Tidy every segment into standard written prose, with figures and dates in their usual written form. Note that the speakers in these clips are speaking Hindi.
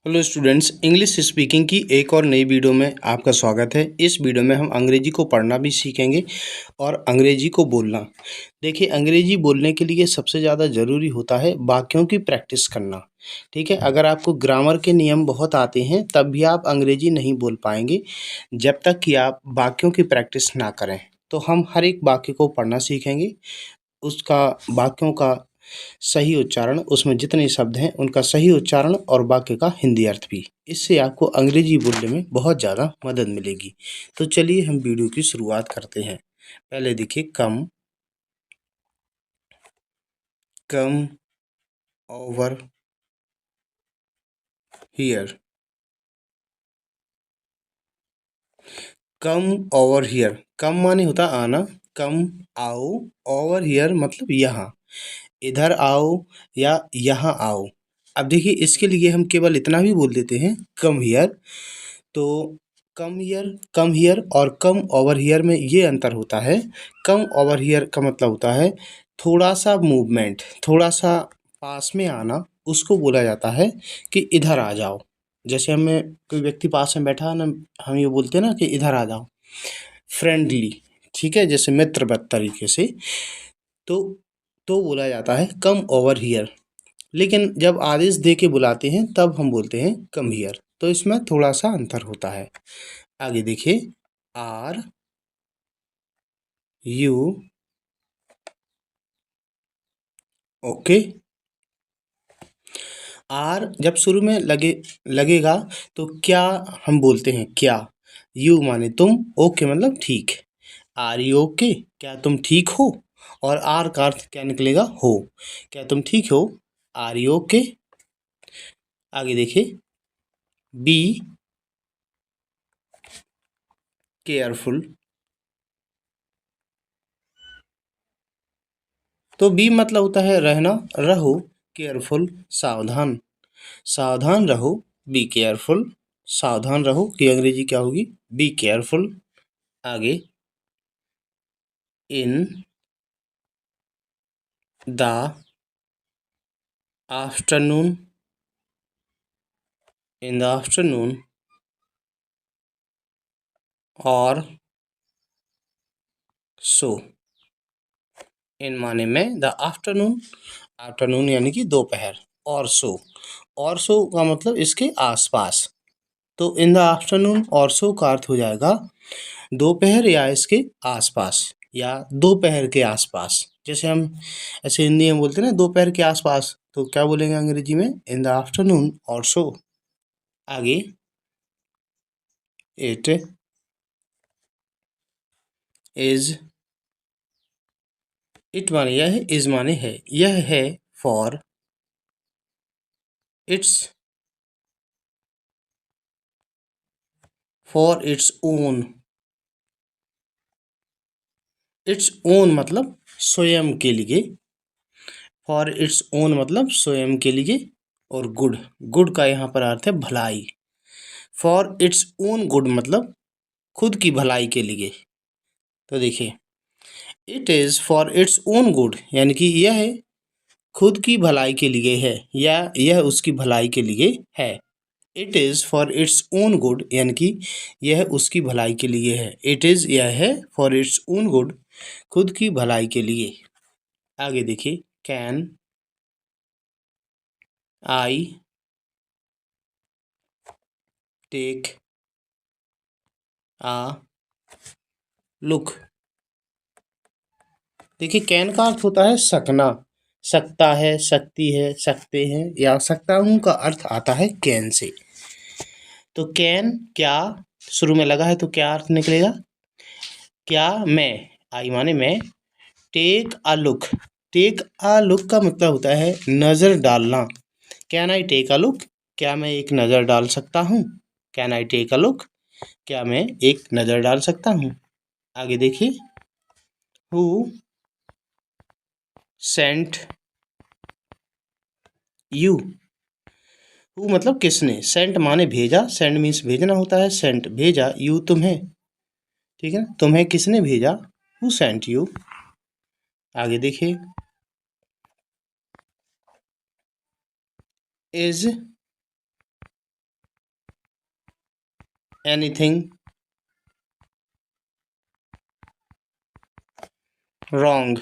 हेलो स्टूडेंट्स, इंग्लिश स्पीकिंग की एक और नई वीडियो में आपका स्वागत है। इस वीडियो में हम अंग्रेजी को पढ़ना भी सीखेंगे और अंग्रेजी को बोलना। देखिए, अंग्रेजी बोलने के लिए सबसे ज़्यादा ज़रूरी होता है वाक्यों की प्रैक्टिस करना। ठीक है, अगर आपको ग्रामर के नियम बहुत आते हैं तब भी आप अंग्रेजी नहीं बोल पाएंगे जब तक कि आप वाक्यों की प्रैक्टिस ना करें। तो हम हर एक वाक्य को पढ़ना सीखेंगे, उसका वाक्यों का सही उच्चारण, उसमें जितने शब्द हैं उनका सही उच्चारण और वाक्य का हिंदी अर्थ भी। इससे आपको अंग्रेजी बोलने में बहुत ज़्यादा मदद मिलेगी। तो चलिए हम वीडियो की शुरुआत करते हैं। पहले देखिए, come come over here. Come over here, come माने होता आना, कम आओ, ओवर हियर मतलब यहाँ, इधर आओ या यहाँ आओ। अब देखिए, इसके लिए हम केवल इतना भी बोल देते हैं, कम हियर। तो कम हियर और कम ओवर हियर में ये अंतर होता है। कम ओवर हियर का मतलब होता है थोड़ा सा मूवमेंट, थोड़ा सा पास में आना, उसको बोला जाता है कि इधर आ जाओ। जैसे हमें कोई व्यक्ति पास में बैठा है ना, हम ये बोलते हैं ना कि इधर आ जाओ, फ्रेंडली, ठीक है, जैसे मित्रवत तरीके से। तो बोला जाता है कम ओवर हियर। लेकिन जब आदेश दे के बुलाते हैं तब हम बोलते हैं कम हियर। तो इसमें थोड़ा सा अंतर होता है। आगे देखिए, आर यू ओके। आर जब शुरू में लगेगा तो क्या हम बोलते हैं, क्या। यू माने तुम, ओके मतलब ठीक। आर यू ओके, क्या तुम ठीक हो। और आर का अर्थ क्या निकलेगा, हो। क्या तुम ठीक हो, आर यू ओके। आगे देखिए, बी केयरफुल। तो बी मतलब होता है रहना, रहो, केयरफुल सावधान, सावधान रहो, बी केयरफुल। सावधान रहो की अंग्रेजी क्या होगी, बी केयरफुल। आगे, in the afternoon, in the afternoon और सो। इन माने में द आफ्टरनून, आफ्टरनून यानी कि दोपहर, और सो का मतलब इसके आसपास। तो इन द आफ्टरनून और सो का अर्थ हो जाएगा दोपहर या इसके आसपास, या दोपहर के आसपास। जैसे हम ऐसे हिंदी में बोलते हैं ना दोपहर के आसपास, तो क्या बोलेंगे अंग्रेजी में, इन द आफ्टरनून और सो। आगे, इट इज, इट माने यह है, इज माने है, यह है for its, for its own. Its own मतलब स्वयं के लिए, फॉर इट्स ओन मतलब स्वयं के लिए। और गुड, गुड का यहाँ पर अर्थ है भलाई। फॉर इट्स ओन गुड मतलब खुद की भलाई के लिए। तो देखिए, it is for its own good यानी कि यह खुद की भलाई के लिए है, या यह उसकी भलाई के लिए है। It is for its own good यानी कि यह उसकी भलाई के लिए है। इट इज़ यह है फॉर इट्स ओन गुड, खुद की भलाई के लिए। आगे देखिए, can I take a look. देखिए, कैन का अर्थ होता है सकना, सकता है, सकती है, सकते हैं, या सकता हूँ का अर्थ आता है कैन से। तो कैन क्या शुरू में लगा है तो क्या अर्थ निकलेगा, क्या मैं, आई माने मैं, take a look. Take a look का मतलब होता है नज़र डालना। Can I take a look, क्या मैं एक नज़र डाल सकता हूँ। Can I take a look, क्या मैं एक नज़र डाल सकता हूँ। आगे देखिए, हु सेंट यू। हु मतलब किसने, सेंट माने भेजा, सेंड मीन्स भेजना होता है, सेंट भेजा, यू तुम्हें, ठीक है ना, तुम्हें किसने भेजा, हु सेंट यू। आगे देखिए, इज एनीथिंग रॉन्ग।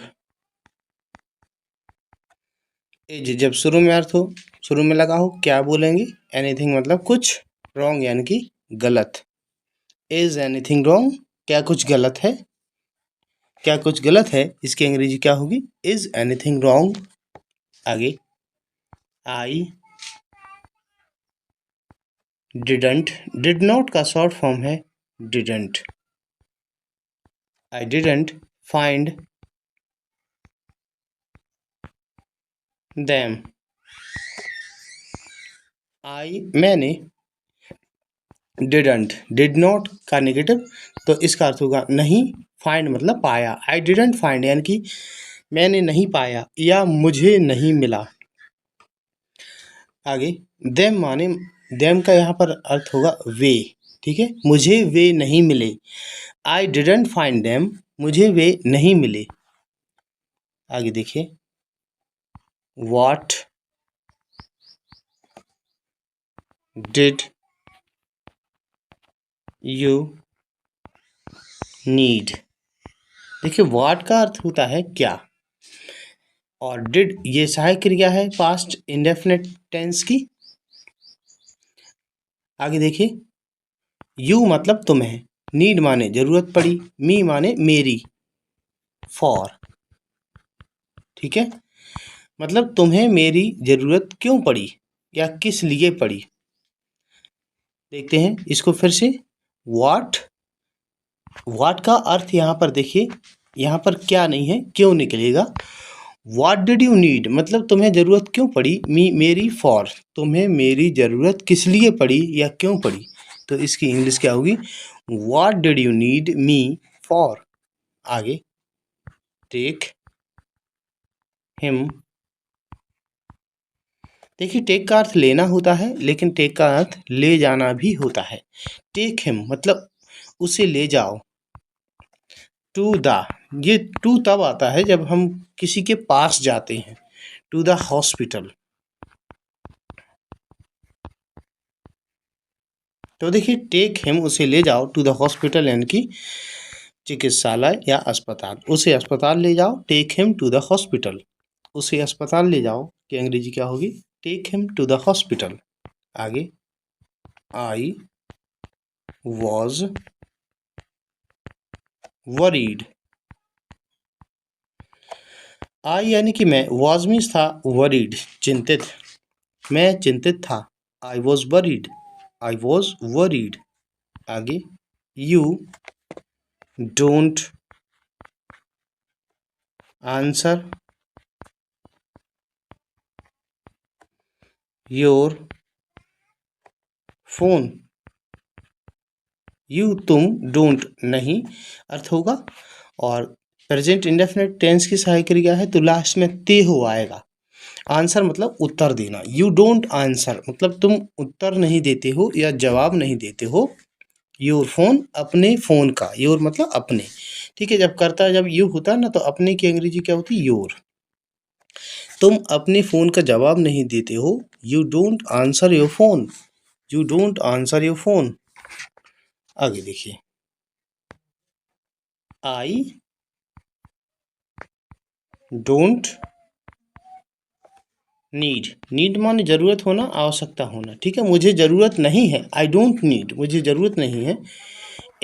इज जब शुरू में अर्थ हो, शुरू में लगा हो, क्या बोलेंगे? एनीथिंग मतलब कुछ, रॉन्ग यानी कि गलत। Is anything wrong? क्या कुछ गलत है? क्या कुछ गलत है, इसकी अंग्रेजी क्या होगी? Is anything wrong. आगे, आई डिडंट, डिड नॉट का शॉर्ट फॉर्म है didn't. I didn't find them. मैंने, डिडंट, डिड नॉट का नेगेटिव, तो इसका अर्थ होगा नहीं, फाइंड मतलब पाया। आई डिडंट फाइंड यानी कि मैंने नहीं पाया या मुझे नहीं मिला। आगे, देम माने, देम का यहाँ पर अर्थ होगा वे। ठीक है, मुझे वे नहीं मिले। आई डिडंट फाइंड देम, मुझे वे नहीं मिले। आगे देखिए, व्हाट डिड यू नीड। देखिए, व्हाट का अर्थ होता है क्या, और डिड ये सहायक क्रिया है पास्ट इंडेफिनिट टेंस की। आगे देखिए, यू मतलब तुम्हें, नीड माने जरूरत पड़ी, मी माने मेरी, फॉर। ठीक है, मतलब तुम्हें मेरी जरूरत क्यों पड़ी या किस लिए पड़ी। देखते हैं इसको फिर से। व्हाट, व्हाट का अर्थ यहाँ पर देखिए, यहाँ पर क्या नहीं है, क्यों निकलेगा। व्हाट डिड यू नीड मतलब तुम्हें ज़रूरत क्यों पड़ी, मेरी फॉर, तुम्हें मेरी ज़रूरत किस लिए पड़ी या क्यों पड़ी। तो इसकी इंग्लिश क्या होगी, what did you need me for. आगे, टेक हिम। देखिए, टेक का अर्थ लेना होता है, लेकिन टेक का अर्थ ले जाना भी होता है। टेक हिम मतलब उसे ले जाओ। टू द, ये टू तब आता है जब हम किसी के पास जाते हैं, टू द हॉस्पिटल। तो देखिए, टेक हिम उसे ले जाओ टू द हॉस्पिटल यानी कि चिकित्सालय या अस्पताल, उसे अस्पताल ले जाओ, take him to the hospital. उसे अस्पताल ले जाओ की अंग्रेजी क्या होगी, take him to the hospital. आगे, आई वॉज वरीड। आई यानी कि मैं, वॉज मीन्स था, वरीड चिंतित, मैं चिंतित था। I was worried, I was worried. आगे, you don't answer your phone. You तुम, डोंट नहीं अर्थ होगा, और प्रेजेंट इंडेफिनिट टेंस की सहायक क्रिया है तो लास्ट में ते हो आएगा। आंसर मतलब उत्तर देना, यू डोंट आंसर मतलब तुम उत्तर नहीं देते हो या जवाब नहीं देते हो। योर फोन अपने फोन का, योर मतलब अपने। ठीक है, जब करता जब यू होता है ना तो अपने की अंग्रेजी क्या होती है, योर। तुम अपने फोन का जवाब नहीं देते हो, you don't answer your phone, you don't answer your phone. आगे देखिए, आई डोंट नीड, नीड माने जरूरत होना, आवश्यकता होना। ठीक है, मुझे जरूरत नहीं है, आई डोंट नीड मुझे जरूरत नहीं है।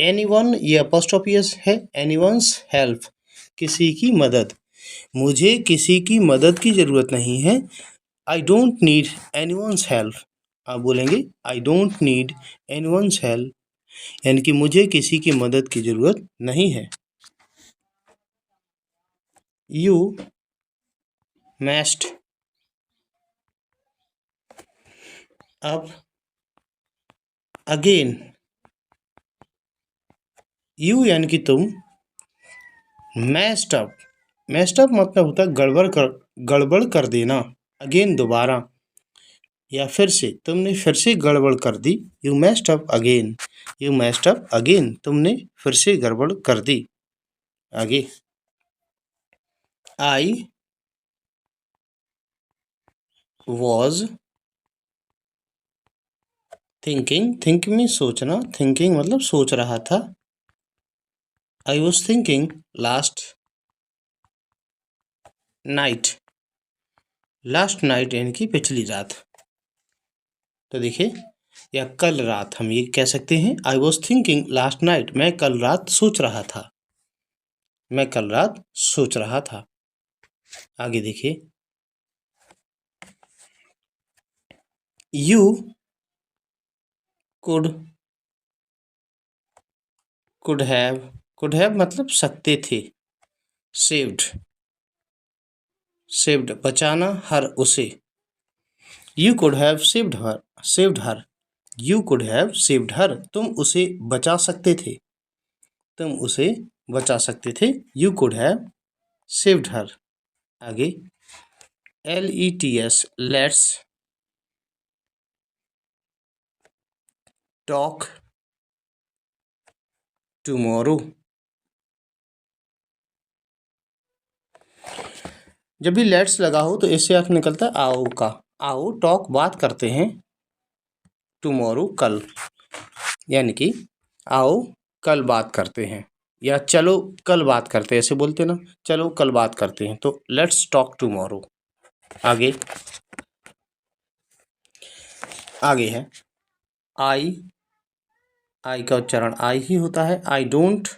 एनीवन ये अपोस्ट्रोफियस है, एनीवन्स हेल्प किसी की मदद, मुझे किसी की मदद की जरूरत नहीं है। I don't need anyone's help. आप बोलेंगे I don't need anyone's help यानी कि मुझे किसी की मदद की जरूरत नहीं है। यू मैस्ट, अब अगेन, यू यानी कि तुम, मैस्ड अप, मैस्ड अप मतलब होता है गड़बड़ कर देना, अगेन दोबारा या फिर से, तुमने फिर से गड़बड़ कर दी। You messed up again, you messed up again तुमने फिर से गड़बड़ कर दी। आगे, आई वॉज थिंकिंग, थिंक में सोचना, थिंकिंग मतलब सोच रहा था। I was thinking last night, last night यानी कि पिछली रात। तो देखिए, या कल रात हम ये कह सकते हैं, I was thinking last night, मैं कल रात सोच रहा था, मैं कल रात सोच रहा था। आगे देखिए, यू कुड, कुड हैव मतलब सकते थे, सेव्ड, सेव्ड बचाना, हर उसे, you could have saved her, you could have saved her, तुम उसे बचा सकते थे, तुम उसे बचा सकते थे, यू कुड हैव सेव्ड हर। आगे, LETS लेट्स टॉक टुमारो। जब भी लेट्स लगा हो तो इससे अर्थ निकलता है आओ का, आओ टॉक बात करते हैं, टुमारो कल, यानी कि आओ कल बात करते हैं, या चलो कल बात करते हैं, ऐसे बोलते हैं ना, चलो कल बात करते हैं, तो लेट्स टॉक टुमारो। आगे, आगे है आई का उच्चारण आई ही होता है। आई don't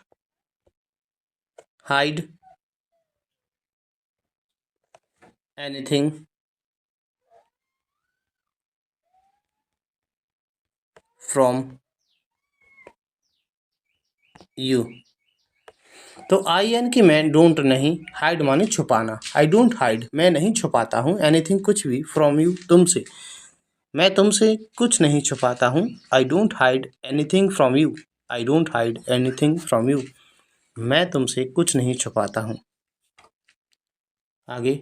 hide anything from you. तो आई यानी कि मैं, डोंट नहीं, हाइड माने छुपाना, आई डोंट हाइड मैं नहीं छुपाता हूँ, एनीथिंग कुछ भी, फ्रॉम यू तुमसे, मैं तुमसे कुछ नहीं छुपाता हूँ। I don't hide anything from you, I don't hide anything from you, मैं तुमसे कुछ नहीं छुपाता हूँ। आगे,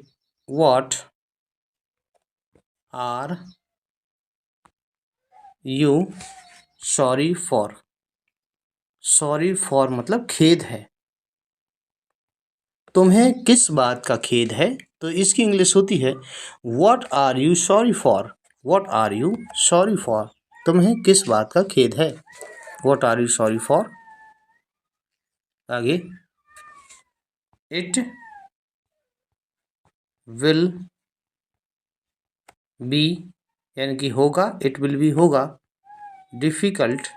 what are you sorry for, sorry for मतलब खेद है, तुम्हें किस बात का खेद है, तो इसकी इंग्लिश होती है what are you sorry for, what are you sorry for, तुम्हें किस बात का खेद है, what are you sorry for. आगे, इट विल बी यानी कि होगा, इट विल बी होगा, डिफिकल्ट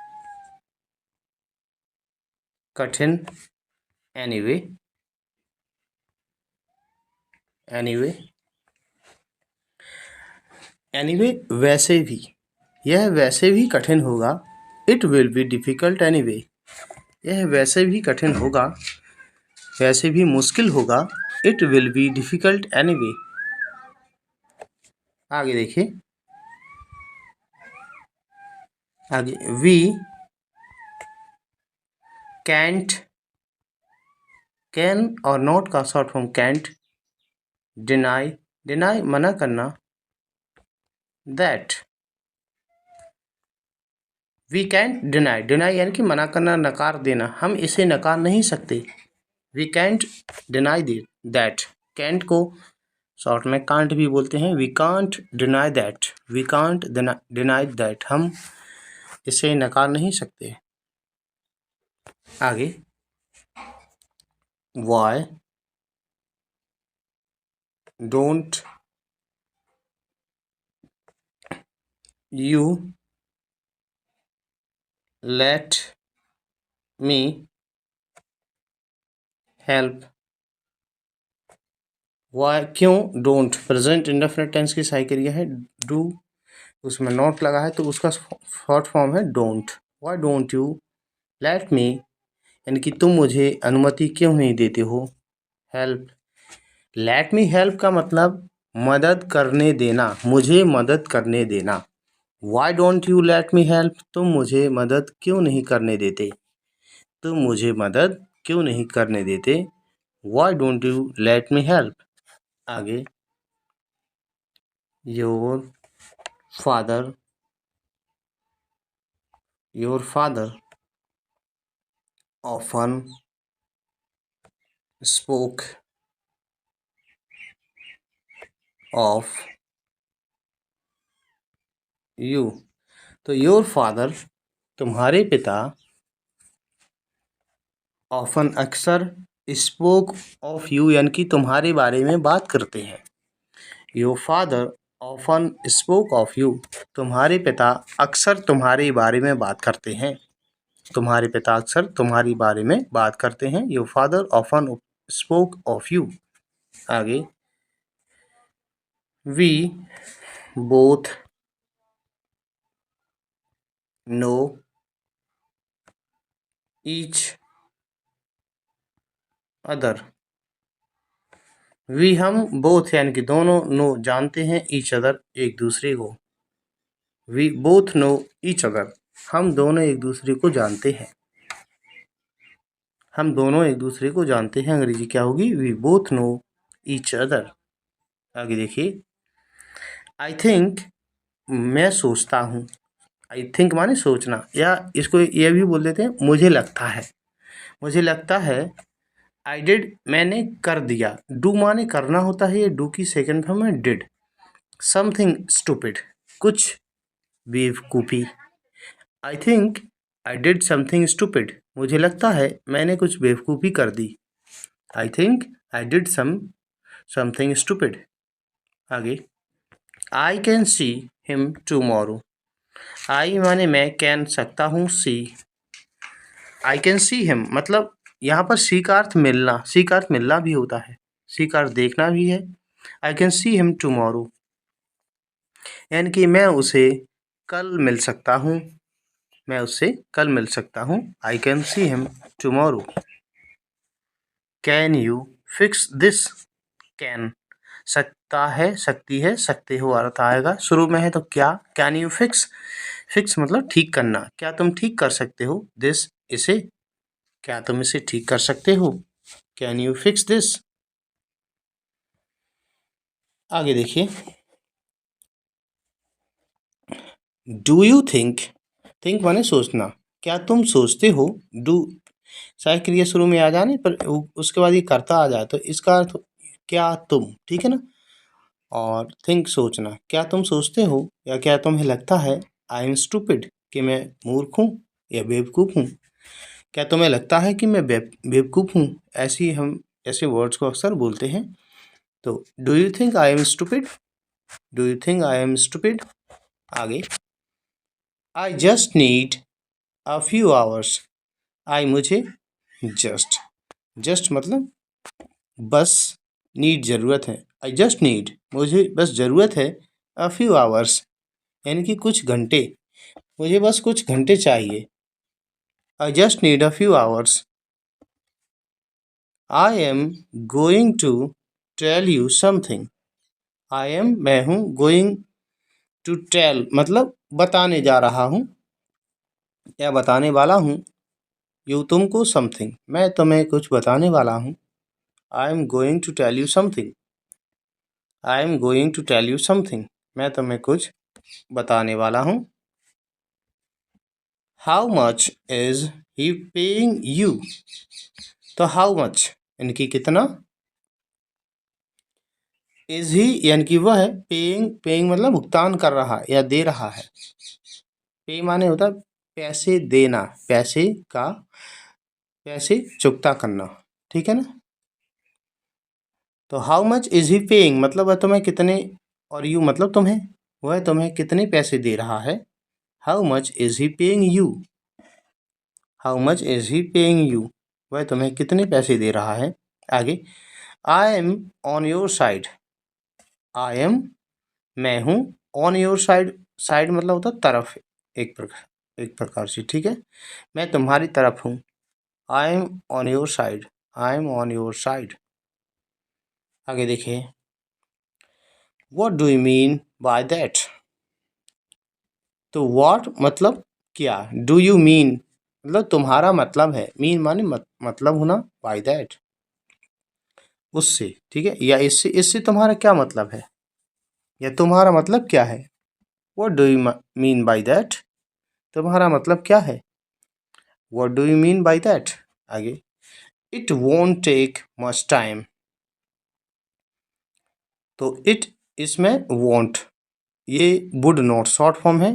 कठिन, एनीवे एनीवे एनीवे वैसे भी, यह वैसे भी कठिन होगा, it will be difficult anyway, यह वैसे भी कठिन होगा, वैसे भी मुश्किल होगा, it will be difficult anyway. आगे देखिए, आगे वी कैंट, कैन और नॉट का short form can't, deny, deny मना करना, that we can't deny, deny यानी कि मना करना, नकार देना, हम इसे नकार नहीं सकते, we can't deny that, can't को शॉर्ट में कांट भी बोलते हैं, we can't deny that, we can't deny that, हम इसे नकार नहीं सकते। आगे, why don't you let me help, why क्यों, डोंट प्रेजेंट इंडेफिनिट टेंस की सही क्रिया है डू, उसमें नॉट लगा है तो उसका शॉर्ट फॉर्म है don't, Y don't you let मी यानी कि तुम मुझे अनुमति क्यों नहीं देते हो, हेल्प, लेट मी हेल्प का मतलब मदद करने देना, मुझे मदद करने देना, Y don't you let me help, तुम मुझे मदद क्यों नहीं करने देते, तुम मुझे मदद क्यों नहीं करने देते, why don't you let me help. आगे, your father, your father often spoke of you, तो योर फादर तुम्हारे पिता ऑफन अक्सर स्पोक ऑफ यू यानी कि तुम्हारे बारे में बात करते हैं। Your father often spoke of you तुम्हारे पिता अक्सर तुम्हारे बारे में बात करते हैं। तुम्हारे पिता अक्सर तुम्हारी बारे में बात करते हैं। Your father often spoke of you. आगे we both know each other. We हम बोथ यानी कि दोनों नो जानते हैं ईच अदर एक दूसरे को। We both know each other हम दोनों एक दूसरे को जानते हैं। हम दोनों एक दूसरे को जानते हैं। अंग्रेजी क्या होगी? We both know each other. आगे देखिए आई थिंक मैं सोचता हूँ। आई थिंक माने सोचना, या इसको ये भी बोल देते हैं मुझे लगता है। मुझे लगता है आई डिड मैंने कर दिया। डू माने करना होता है, ये डू की सेकंड फॉर्म है डिड। समथिंग स्टूपिड कुछ बेवकूफ़ी। I think I did something stupid मुझे लगता है मैंने कुछ बेवकूफ़ी कर दी। I think I did something stupid. आगे I can see him tomorrow. I माने मैं, कैन सकता हूँ, सी आई कैन सी हिम मतलब यहाँ पर सी का अर्थ मिलना, सी का अर्थ मिलना भी होता है, सी का अर्थ देखना भी है। आई कैन सी हिम टूमोरो यानी कि मैं उसे कल मिल सकता हूँ। मैं उससे कल मिल सकता हूँ। आई can see him tomorrow. Can you fix this. Can सकता है, सकती है, सकते हो अर्थ आएगा। शुरू में है तो क्या, कैन यू फिक्स। फिक्स मतलब ठीक करना, क्या तुम ठीक कर सकते हो। दिस इसे, क्या तुम इसे ठीक कर सकते हो। Can you fix this. आगे देखिए डू यू थिंक। थिंक माने सोचना, क्या तुम सोचते हो। डू सहायक क्रिया शुरू में आ जाने पर उसके बाद ये करता आ जाए तो इसका अर्थ क्या तुम, ठीक है ना। और थिंक सोचना, क्या तुम सोचते हो या क्या तुम्हें लगता है आई एम स्टूपिड कि मैं मूर्ख हूँ या बेवकूफ़ हूँ। क्या तुम्हें लगता है कि मैं बेवकूफ़ हूँ। ऐसे वर्ड्स को अक्सर बोलते हैं। तो do you think I am stupid. Do you think I am stupid. आगे I just need a few hours. I मुझे जस्ट मतलब बस, नीड ज़रूरत है। आई जस्ट नीड मुझे बस ज़रूरत है। अ फ्यू आवर्स यानी कि कुछ घंटे, मुझे बस कुछ घंटे चाहिए। I just need a few hours. I am going to tell you something. I am मैं हूँ, गोइंग टू टेल मतलब बताने जा रहा हूँ या बताने वाला हूँ। यू तुमको, समथिंग मैं तुम्हें कुछ बताने वाला हूँ। I am going to tell you something. I am going to tell you something मैं तुम्हें कुछ बताने वाला हूँ। How much is he paying you. तो हाउ मच यानी कि कितना, इज ही यानी कि वह है, पेइंग पेइंग मतलब भुगतान कर रहा है या दे रहा है। पे माने होता है पैसे देना, पैसे चुकता करना, ठीक है ना। तो how much is he paying मतलब वह तुम्हें कितने, और यू मतलब तुम्हें, वह तुम्हें कितने पैसे दे रहा है। How much is he paying you. How much is he paying you वह तुम्हें कितने पैसे दे रहा है। आगे I am on your side. I am मैं हूँ, ऑन योर साइड, साइड मतलब होता है तरफ, एक प्रकार से, ठीक है। मैं तुम्हारी तरफ हूँ। I M on your side. I am on your side. आगे देखिए what do you mean by that. तो व्हाट मतलब क्या, डू यू मीन मतलब तुम्हारा मतलब है, मीन माने मतलब होना, बाय दैट उससे, ठीक है, या इससे, इससे तुम्हारा क्या मतलब है या तुम्हारा मतलब क्या है। What do you mean by that तुम्हारा मतलब क्या है। What do you mean by that. आगे it won't take much time. तो इट इसमें वोंट, ये वुड नॉट शॉर्ट फॉर्म है,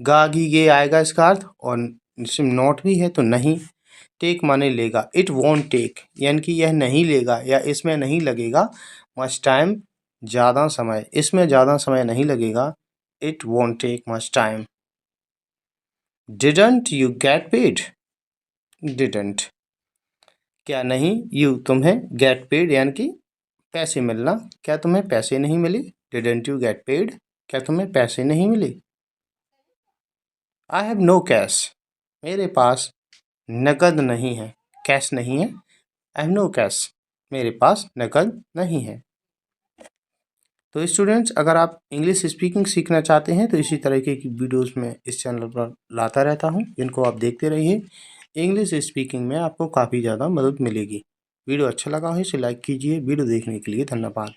गा घी गे आएगा इसका अर्थ, और इसमें नॉट भी है तो नहीं। टेक माने लेगा, इट वॉन्ट टेक यानी कि यह नहीं लेगा या इसमें नहीं लगेगा मच टाइम, ज़्यादा समय, इसमें ज़्यादा समय नहीं लगेगा। It won't take much time. Didn't you get paid, didn't क्या नहीं, यू तुम्हें, गेट पेड यानी कि पैसे मिलना, क्या तुम्हें पैसे नहीं मिले, डिडंट यू गेट पेड क्या तुम्हें पैसे नहीं मिले। आई हैव नो कैश, मेरे पास नकद नहीं है, कैश नहीं है, आई हैव नो कैश मेरे पास नकद नहीं है। तो स्टूडेंट्स, अगर आप इंग्लिश स्पीकिंग सीखना चाहते हैं तो इसी तरीके की वीडियोस में इस चैनल पर लाता रहता हूं, जिनको आप देखते रहिए। इंग्लिश स्पीकिंग में आपको काफ़ी ज़्यादा मदद मिलेगी। वीडियो अच्छा लगा हो इसे लाइक कीजिए। वीडियो देखने के लिए धन्यवाद।